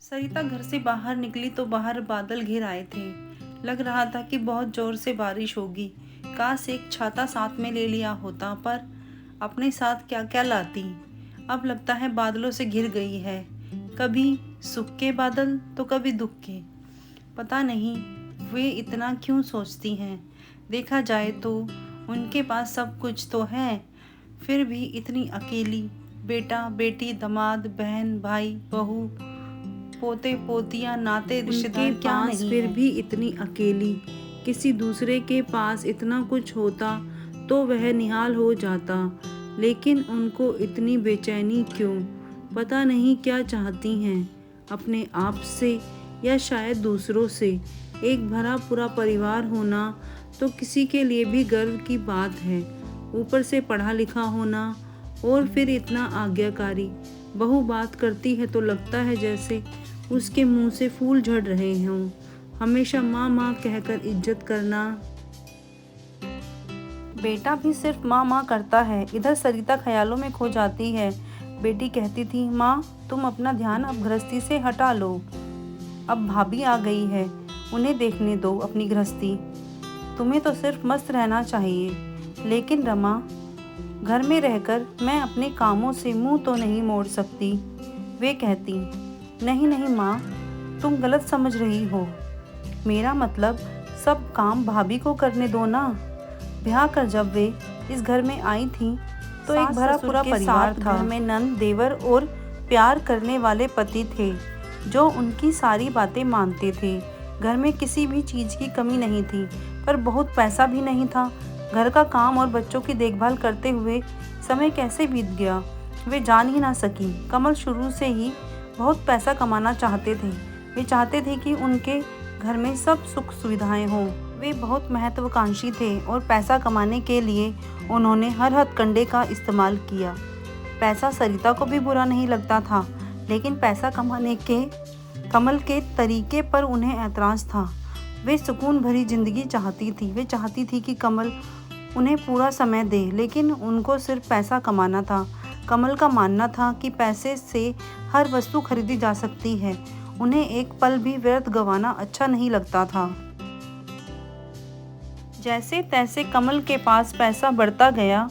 सरिता घर से बाहर निकली तो बाहर बादल घिर आए थे। लग रहा था कि बहुत जोर से बारिश होगी। काश एक छाता साथ में ले लिया होता, पर अपने साथ क्या क्या लाती। अब लगता है बादलों से घिर गई है, कभी सुख के बादल तो कभी दुख के। पता नहीं वे इतना क्यों सोचती हैं। देखा जाए तो उनके पास सब कुछ तो है, फिर भी इतनी अकेली। बेटा बेटी, दामाद, बहन, भाई, बहू, पोते पोतियां, नाते रिश्तेदार उनके क्या पास नहीं फिर है। भी इतनी अकेली। किसी दूसरे के पास इतना कुछ होता तो वह निहाल हो जाता, लेकिन उनको इतनी बेचैनी क्यों? पता नहीं क्या चाहती हैं अपने आप से या शायद दूसरों से। एक भरा पूरा परिवार होना तो किसी के लिए भी गर्व की बात है, ऊपर से पढ़ा लिखा होना और फिर इतना आज्ञाकारी। बहू बात करती है तो लगता है जैसे उसके मुंह से फूल झड़ रहे हों। हमेशा माँ माँ कहकर इज्जत करना। बेटा भी सिर्फ माँ माँ करता है। इधर सरिता ख्यालों में खो जाती है। बेटी कहती थी, माँ तुम अपना ध्यान अब गृहस्थी से हटा लो। अब भाभी आ गई है, उन्हें देखने दो अपनी गृहस्थी। तुम्हें तो सिर्फ मस्त रहना चाहिए। लेकिन रमा, घर में रहकर मैं अपने कामों से मुंह तो नहीं मोड़ सकती। वे कहती, नहीं नहीं माँ, तुम गलत समझ रही हो। मेरा मतलब सब काम भाभी को करने दो ना। ब्याह कर जब वे इस घर में आई थी तो एक सास भरा ससुर पूरा के परिवार साथ था। घर में नंद, देवर और प्यार करने वाले पति थे जो उनकी सारी बातें मानते थे। घर में किसी भी चीज़ की कमी नहीं थी, पर बहुत पैसा भी नहीं था। घर का काम और बच्चों की देखभाल करते हुए समय कैसे बीत गया वे जान ही ना सकी। कमल शुरू से ही बहुत पैसा कमाना चाहते थे। वे चाहते थे कि उनके घर में सब सुख सुविधाएं हों। वे बहुत महत्वाकांक्षी थे और पैसा कमाने के लिए उन्होंने हर हथकंडे का इस्तेमाल किया। पैसा सरिता को भी बुरा नहीं लगता था, लेकिन पैसा कमाने के कमल के तरीके पर उन्हें ऐतराज़ था। वे सुकून भरी जिंदगी चाहती थी। वे चाहती थी कि कमल उन्हें पूरा समय दे, लेकिन उनको सिर्फ पैसा कमाना था। कमल का मानना था कि पैसे से हर वस्तु खरीदी जा सकती है। उन्हें एक पल भी व्यर्थ गंवाना अच्छा नहीं लगता था। जैसे तैसे कमल के पास पैसा बढ़ता गया,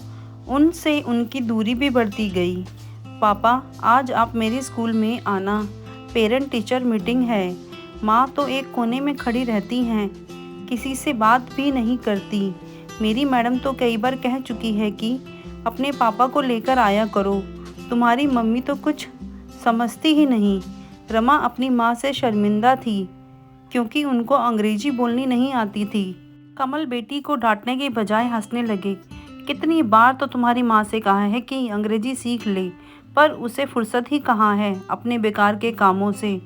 उनसे उनकी दूरी भी बढ़ती गई। पापा, आज आप मेरे स्कूल में आना, पेरेंट टीचर मीटिंग है। माँ तो एक कोने में खड़ी रहती हैं, किसी से बात भी नहीं करती। मेरी मैडम तो कई बार कह चुकी है कि अपने पापा को लेकर आया करो। तुम्हारी मम्मी तो कुछ समझती ही नहीं। रमा अपनी माँ से शर्मिंदा थी क्योंकि उनको अंग्रेजी बोलनी नहीं आती थी। कमल बेटी को डांटने के बजाय हंसने लगे। कितनी बार तो तुम्हारी माँ से कहा है कि अंग्रेजी सीख ले, पर उसे फुर्सत ही कहाँ है अपने बेकार के कामों से।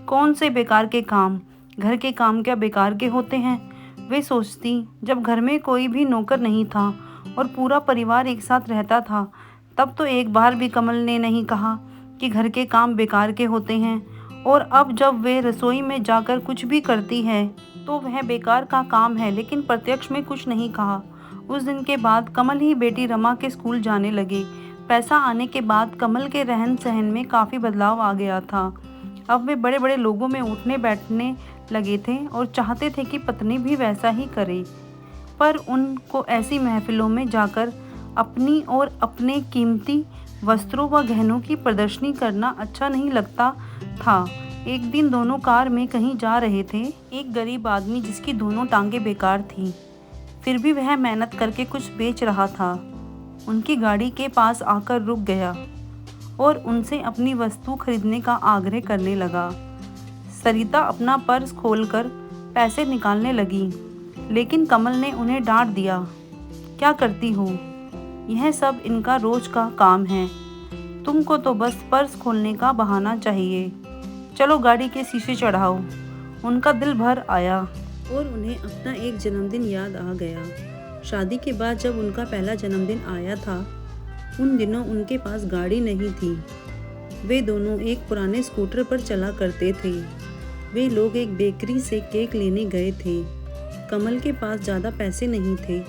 कौन से बेकार के काम? घर के काम क्या बेकार के होते हैं? वे सोचती, जब घर में कोई भी नौकर नहीं था और पूरा परिवार एक साथ रहता था, तब तो एक बार भी कमल ने नहीं कहा कि घर के काम बेकार के होते हैं। और अब जब वे रसोई में जाकर कुछ भी करती है तो वह बेकार का काम है, लेकिन प्रत्यक्ष में कुछ नहीं कहा। उस दिन के बाद कमल ही बेटी रमा के स्कूल जाने लगे। पैसा आने के बाद कमल के रहन सहन में काफ़ी बदलाव आ गया था। अब वे बड़े बड़े लोगों में उठने बैठने लगे थे और चाहते थे कि पत्नी भी वैसा ही करे। पर उनको ऐसी महफिलों में जाकर अपनी और अपने कीमती वस्त्रों व गहनों की प्रदर्शनी करना अच्छा नहीं लगता था। एक दिन दोनों कार में कहीं जा रहे थे। एक गरीब आदमी जिसकी दोनों टांगें बेकार थीं, फिर भी वह मेहनत करके कुछ बेच रहा था, उनकी गाड़ी के पास आकर रुक गया और उनसे अपनी वस्तु खरीदने का आग्रह करने लगा। सरिता अपना पर्स खोलकर पैसे निकालने लगी, लेकिन कमल ने उन्हें डांट दिया। क्या करती हो? यह सब इनका रोज का काम है। तुमको तो बस पर्स खोलने का बहाना चाहिए। चलो गाड़ी के शीशे चढ़ाओ। उनका दिल भर आया और उन्हें अपना एक जन्मदिन याद आ गया। शादी के बाद जब उनका पहला जन्मदिन आया था, उन दिनों उनके पास गाड़ी नहीं थी। वे दोनों एक पुराने स्कूटर पर चला करते थे। वे लोग एक बेकरी से केक लेने गए थे। कमल के पास ज़्यादा पैसे नहीं थे,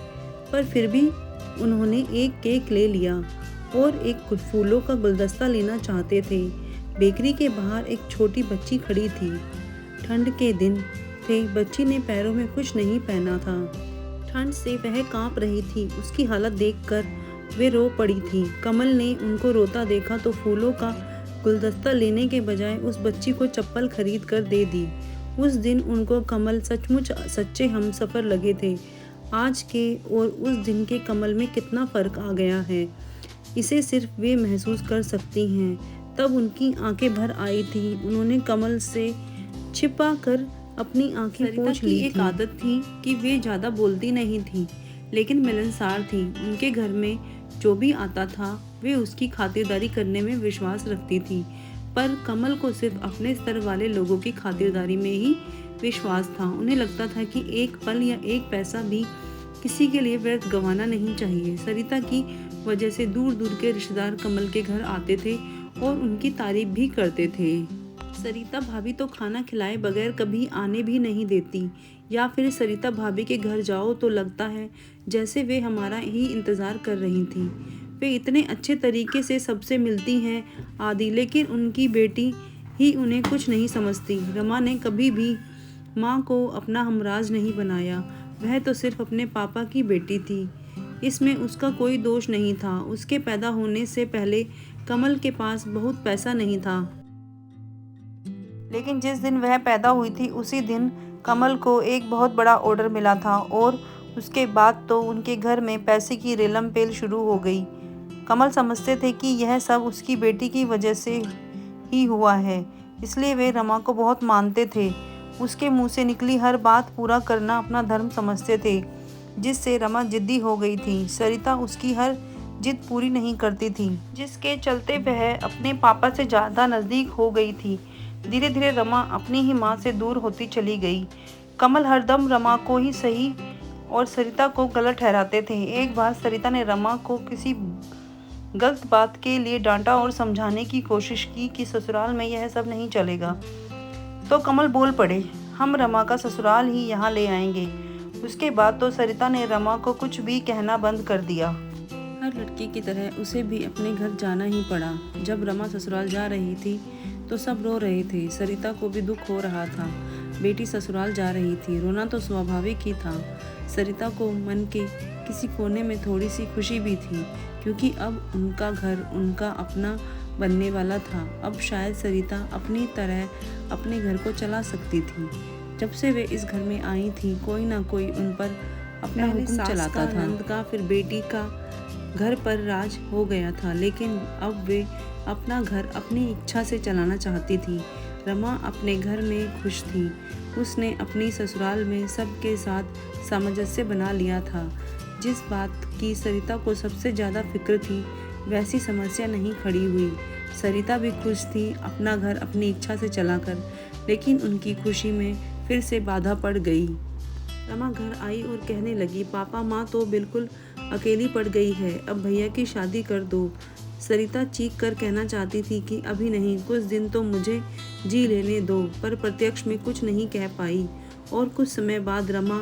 पर फिर भी उन्होंने एक केक ले लिया और एक फूलों का गुलदस्ता लेना चाहते थे। बेकरी के बाहर एक छोटी बच्ची खड़ी थी। ठंड के दिन थे, बच्ची ने पैरों में कुछ नहीं पहना था। ठंड से वह कांप रही थी। उसकी हालत देखकर वे रो पड़ी थी। कमल ने उनको रोता देखा तो फूलों का गुलदस्ता लेने के बजाय उस बच्ची को चप्पल खरीद कर दे दी। उस दिन उनको कमल सचमुच सच्चे हमसफर लगे थे। आज के और उस दिन के कमल में कितना फ़र्क आ गया है, इसे सिर्फ वे महसूस कर सकती हैं। तब उनकी आंखें भर आई थी। उन्होंने कमल से छिपा कर अपनी आंखें पोंछ ली। एक आदत थी कि वे ज़्यादा बोलती नहीं थी, लेकिन मिलनसार थी। उनके घर में जो भी आता था वे उसकी खातिरदारी करने में विश्वास रखती थी, पर कमल को सिर्फ अपने स्तर वाले लोगों की खातिरदारी में ही विश्वास था। उन्हें लगता था कि एक पल या एक पैसा भी किसी के लिए व्यर्थ गंवाना नहीं चाहिए। सरिता की वजह से दूर दूर के रिश्तेदार कमल के घर आते थे और उनकी तारीफ भी करते थे। सरिता भाभी तो खाना खिलाए बगैर कभी आने भी नहीं देती, या फिर सरिता भाभी के घर जाओ तो लगता है जैसे वे हमारा ही इंतज़ार कर रही थी। वे इतने अच्छे तरीके से सबसे मिलती हैं आदि, लेकिन उनकी बेटी ही उन्हें कुछ नहीं समझती। रमा ने कभी भी माँ को अपना हमराज नहीं बनाया। वह तो सिर्फ अपने पापा की बेटी थी, इसमें उसका कोई दोष नहीं था। उसके पैदा होने से पहले कमल के पास बहुत पैसा नहीं था, लेकिन जिस दिन वह पैदा हुई थी उसी दिन कमल को एक बहुत बड़ा ऑर्डर मिला था और उसके बाद तो उनके घर में पैसे की रेलम-पेल शुरू हो गई। कमल समझते थे कि यह सब उसकी बेटी की वजह से ही हुआ है, इसलिए वे रमा को बहुत मानते थे। उसके मुंह से निकली हर बात पूरा करना अपना धर्म समझते थे, जिससे रमा जिद्दी हो गई थी। सरिता उसकी हर जिद पूरी नहीं करती थी, जिसके चलते वह अपने पापा से ज़्यादा नज़दीक हो गई थी। धीरे धीरे रमा अपनी ही माँ से दूर होती चली गई। कमल हरदम रमा को ही सही और सरिता को गलत ठहराते थे। एक बार सरिता ने रमा को किसी गलत बात के लिए डांटा और समझाने की कोशिश की कि ससुराल में यह सब नहीं चलेगा, तो कमल बोल पड़े, हम रमा का ससुराल ही यहाँ ले आएंगे। उसके बाद तो सरिता ने रमा को कुछ भी कहना बंद कर दिया। हर लड़की की तरह उसे भी अपने घर जाना ही पड़ा। जब रमा ससुराल जा रही थी तो सब रो रहे थे। सरिता को भी दुख हो रहा था। बेटी ससुराल जा रही थी, रोना तो स्वाभाविक ही था। सरिता को मन के किसी कोने में थोड़ी सी खुशी भी थी, क्योंकि अब उनका घर उनका अपना बनने वाला था। अब शायद सरिता अपनी तरह अपने घर को चला सकती थी। जब से वे इस घर में आई थी, कोई ना कोई उन पर अपना हुक्म चलाता था। नंद का, फिर बेटी का घर पर राज हो गया था, लेकिन अब वे अपना घर अपनी इच्छा से चलाना चाहती थी। रमा अपने घर में खुश थी। उसने अपनी ससुराल में सबके साथ सामंजस्य बना लिया था। जिस बात की सरिता को सबसे ज़्यादा फिक्र थी, वैसी समस्या नहीं खड़ी हुई। सरिता भी खुश थी अपना घर अपनी इच्छा से चलाकर, लेकिन उनकी खुशी में फिर से बाधा पड़ गई। रमा घर आई और कहने लगी, पापा माँ तो बिल्कुल अकेली पड़ गई है, अब भैया की शादी कर दो। सरिता चीख कर कहना चाहती थी कि अभी नहीं, कुछ दिन तो मुझे जी लेने दो, पर प्रत्यक्ष में कुछ नहीं कह पाई। और कुछ समय बाद रमा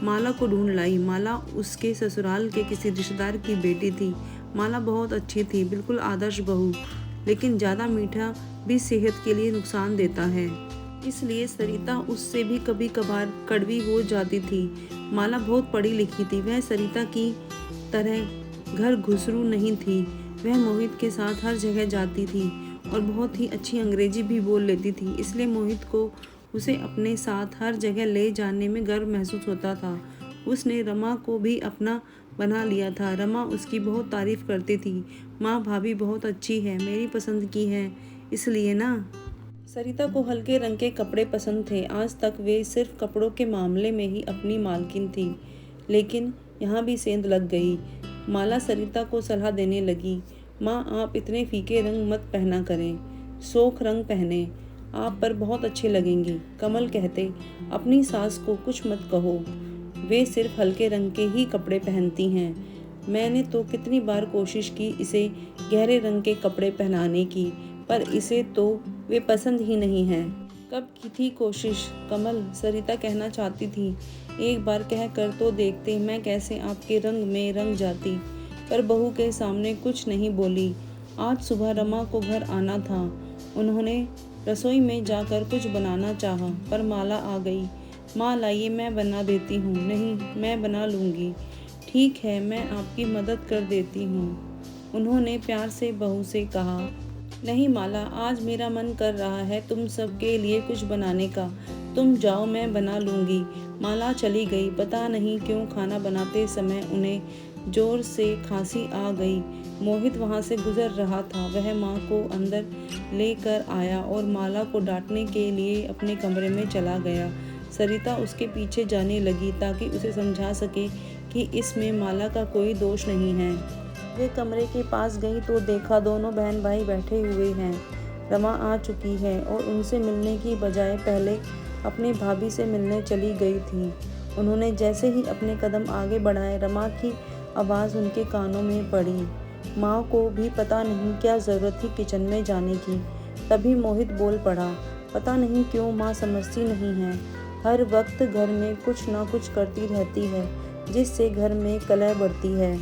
माला को ढूंढ लाई। माला उसके ससुराल के किसी रिश्तेदार की बेटी थी। माला बहुत अच्छी थी, बिल्कुल आदर्श बहू, लेकिन ज़्यादा मीठा भी सेहत के लिए नुकसान देता है, इसलिए सरिता उससे भी कभी कभार कड़वी हो जाती थी। माला बहुत पढ़ी लिखी थी। वह सरिता की तरह घर घुसरू नहीं थी। वह मोहित के साथ हर जगह जाती थी और बहुत ही अच्छी अंग्रेजी भी बोल लेती थी, इसलिए मोहित को उसे अपने साथ हर जगह ले जाने में गर्व महसूस होता था। उसने रमा को भी अपना बना लिया था। रमा उसकी बहुत तारीफ करती थी। माँ भाभी बहुत अच्छी है, मेरी पसंद की है, इसलिए ना। सरिता को हल्के रंग के कपड़े पसंद थे। आज तक वे सिर्फ कपड़ों के मामले में ही अपनी मालकिन थी, लेकिन यहाँ भी सेंध लग गई। माला सरिता को सलाह देने लगी, माँ आप इतने फीके रंग मत पहना करें, सोख रंग पहने, आप पर बहुत अच्छे लगेंगे। कमल कहते, अपनी सास को कुछ मत कहो, वे सिर्फ हल्के रंग के ही कपड़े पहनती हैं। मैंने तो कितनी बार कोशिश की इसे गहरे रंग के कपड़े पहनाने की, पर इसे तो वे पसंद ही नहीं है। कब की थी कोशिश कमल, सरिता कहना चाहती थी, एक बार कह कर तो देखते, मैं कैसे आपके रंग में रंग जाती, पर बहू के सामने कुछ नहीं बोली। आज सुबह रमा को घर आना था। उन्होंने रसोई में जाकर कुछ बनाना चाहा, पर माला आ गई। माँ लाइए, मैं बना देती हूँ। नहीं, मैं बना लूँगी। ठीक है, मैं आपकी मदद कर देती हूँ, उन्होंने प्यार से बहू से कहा। नहीं माला, आज मेरा मन कर रहा है तुम सबके लिए कुछ बनाने का। तुम जाओ, मैं बना लूँगी। माला चली गई। पता नहीं क्यों खाना बनाते समय उन्हें जोर से खांसी आ गई। मोहित वहाँ से गुजर रहा था। वह माँ को अंदर लेकर आया और माला को डांटने के लिए अपने कमरे में चला गया। सरिता उसके पीछे जाने लगी ताकि उसे समझा सके कि इसमें माला का कोई दोष नहीं है। वे कमरे के पास गई तो देखा दोनों बहन भाई बैठे हुए हैं। रमा आ चुकी है और उनसे मिलने की बजाय पहले अपनी भाभी से मिलने चली गई थी। उन्होंने जैसे ही अपने कदम आगे बढ़ाए, रमा की आवाज़ उनके कानों में पड़ी। माँ को भी पता नहीं क्या ज़रूरत थी किचन में जाने की। तभी मोहित बोल पड़ा, पता नहीं क्यों माँ समझती नहीं है। हर वक्त घर में कुछ ना कुछ करती रहती है, जिससे घर में कलह बढ़ती है।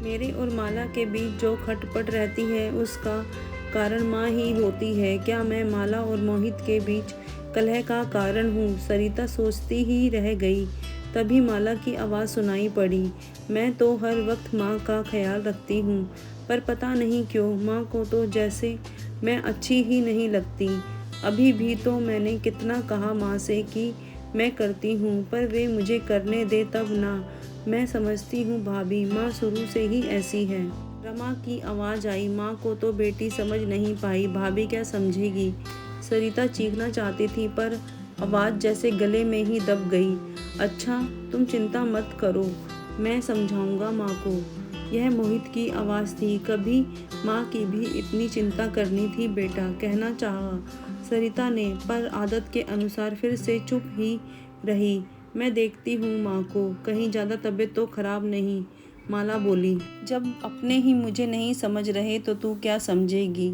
मेरे और माला के बीच जो खटपट रहती है उसका कारण माँ ही होती है। क्या मैं माला और मोहित के बीच कलह का कारण हूँ? सरिता सोचती ही रह गई। तभी माला की आवाज़ सुनाई पड़ी। मैं तो हर वक्त माँ का ख्याल रखती हूँ, पर पता नहीं क्यों माँ को तो जैसे मैं अच्छी ही नहीं लगती। अभी भी तो मैंने कितना कहा माँ से कि मैं करती हूँ, पर वे मुझे करने दे तब ना। मैं समझती हूँ भाभी, माँ शुरू से ही ऐसी है। रमा की आवाज़ आई। माँ को तो बेटी समझ नहीं पाई, भाभी क्या समझेगी। सरिता चीखना चाहती थी पर आवाज़ जैसे गले में ही दब गई। अच्छा, तुम चिंता मत करो, मैं समझाऊंगा माँ को। यह मोहित की आवाज़ थी। कभी माँ की भी इतनी चिंता करनी थी बेटा, कहना चाहा सरिता ने, पर आदत के अनुसार फिर से चुप ही रही। मैं देखती हूँ माँ को, कहीं ज़्यादा तबीयत तो खराब नहीं, माला बोली। जब अपने ही मुझे नहीं समझ रहे तो तू क्या समझेगी,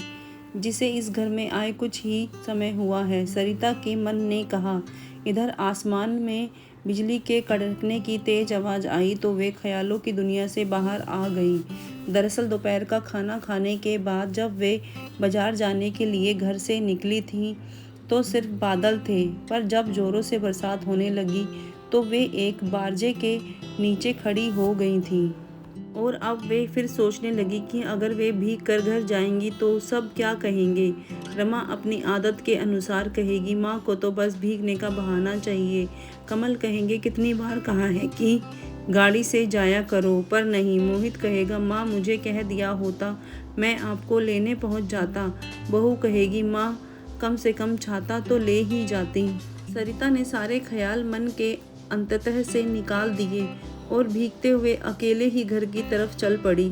जिसे इस घर में आए कुछ ही समय हुआ है, सरिता के मन ने कहा। इधर आसमान में बिजली के कड़कने की तेज आवाज़ आई तो वे ख्यालों की दुनिया से बाहर आ गई। दरअसल दोपहर का खाना खाने के बाद जब वे बाजार जाने के लिए घर से निकली थीं तो सिर्फ बादल थे, पर जब जोरों से बरसात होने लगी तो वे एक बारजे के नीचे खड़ी हो गई थीं। और अब वे फिर सोचने लगी कि अगर वे भीग कर घर जाएंगी तो सब क्या कहेंगे। रमा अपनी आदत के अनुसार कहेगी, माँ को तो बस भीगने का बहाना चाहिए। कमल कहेंगे, कितनी बार कहा है कि गाड़ी से जाया करो, पर नहीं। मोहित कहेगा, माँ मुझे कह दिया होता मैं आपको लेने पहुँच जाता। बहू कहेगी, माँ कम से कम छाता तो ले ही जाती। सरिता ने सारे ख्याल मन के अंततः से निकाल दिए और भीगते हुए अकेले ही घर की तरफ चल पड़ी।